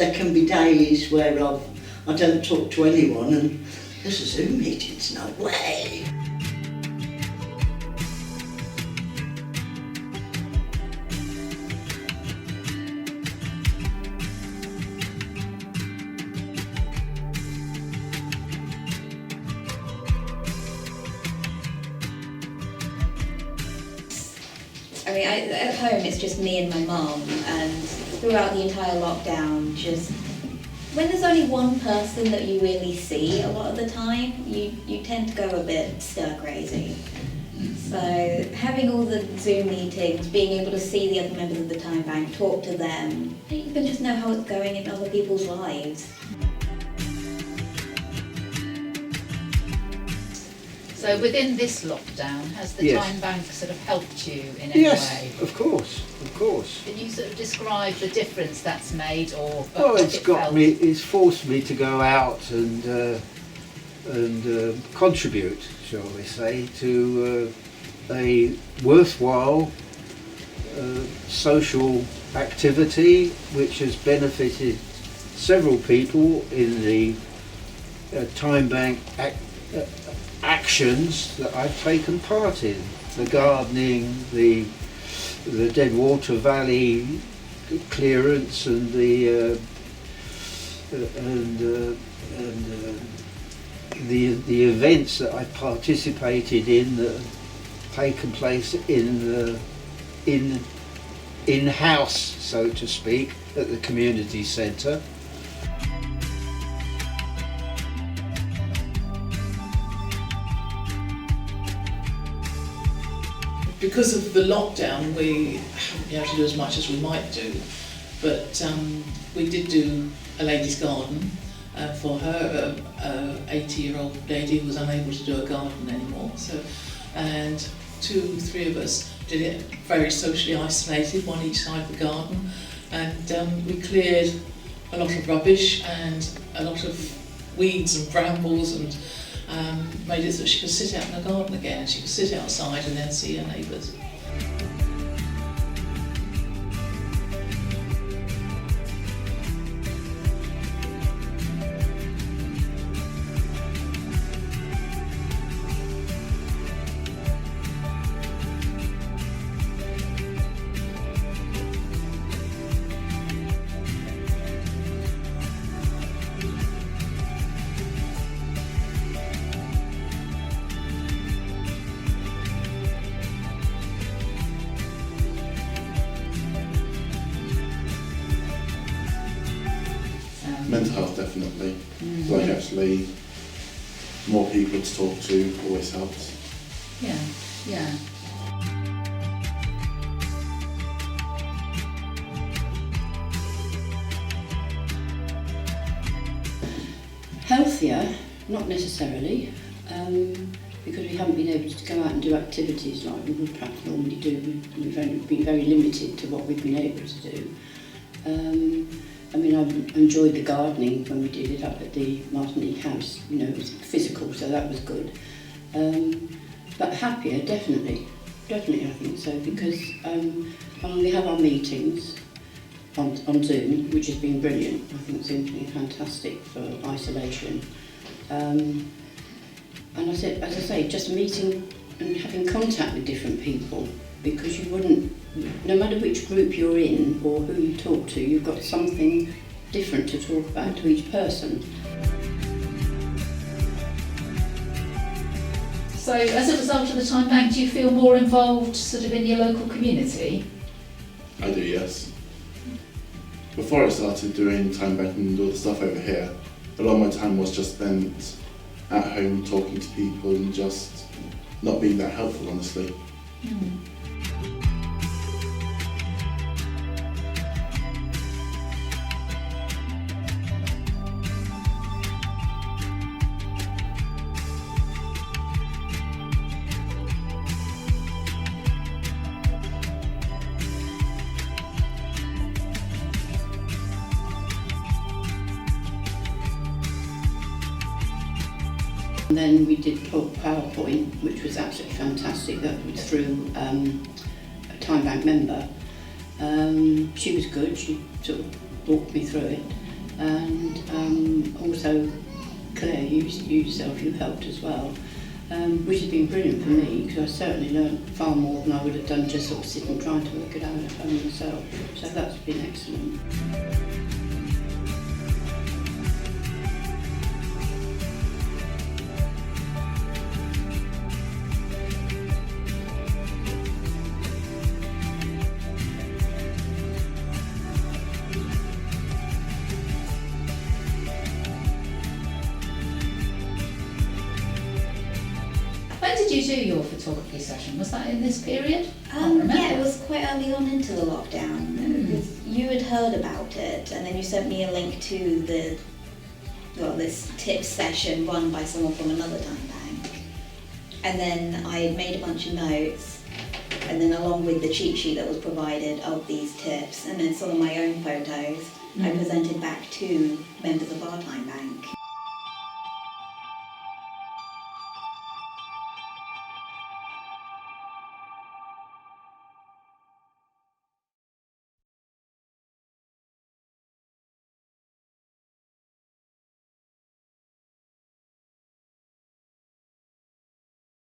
there can be days where I don't talk to anyone and there's a Zoom meeting, it's no way. I mean, at home it's just me and my mum, and throughout the entire lockdown, just when there's only one person that you really see a lot of the time, you tend to go a bit stir crazy. So having all the Zoom meetings, being able to see the other members of the time bank, talk to them, you can just know how it's going in other people's lives. So within this lockdown, has the Yes. time bank sort of helped you in any Yes, way? of course. Can you sort of describe the difference that's made, or Well, what it's it got felt? me. It's forced me to go out and contribute, shall we say, to a worthwhile social activity which has benefited several people in the time bank actions that I've taken part in. The gardening, the Deadwater Valley clearance, and the events that I participated in that have taken place in-house, so to speak, at the community centre. Because of the lockdown, we haven't been able to do as much as we might do, but we did do a ladies' garden for her. An 80-year-old lady who was unable to do a garden anymore. So, and 2-3 of us did it very socially isolated, one each side of the garden, and we cleared a lot of rubbish and a lot of weeds and brambles, and made it so she could sit out in the garden again, and she could sit outside and then see her neighbours. Mental health, definitely. Like, actually, more people to talk to always helps. Yeah, yeah. Healthier, not necessarily, because we haven't been able to go out and do activities like we would perhaps normally do. We've only been very limited to what we've been able to do. I mean, I enjoyed the gardening when we did it up at the Martinique house. You know, it was physical, so that was good. But happier, definitely, I think so, because we have our meetings on Zoom, which has been brilliant. I think Zoom's been fantastic for isolation. And as I say, just meeting and having contact with different people, because you wouldn't, no matter which group you're in or who you talk to, you've got something different to talk about to each person. So as a result of the time bank, do you feel more involved sort of in your local community? I do, yes. Before I started doing time banking and all the stuff over here, a lot of my time was just spent at home talking to people and just not being that helpful, honestly. And then we did PowerPoint, which was absolutely fantastic. That was through a time bank member. She was good. She sort of walked me through it. and also Claire, yourself, you helped as well, which has been brilliant for me because I certainly learnt far more than I would have done just sort of sitting trying to work it out at home myself. So that's been excellent. When did you do your photography session? Was that in this period? I can't remember. Yeah, it was quite early on into the lockdown. Because you had heard about it, and then you sent me a link to this tips session run by someone from another time bank. And then I made a bunch of notes, and then along with the cheat sheet that was provided of these tips, and then some of my own photos, I presented back to members of our time bank.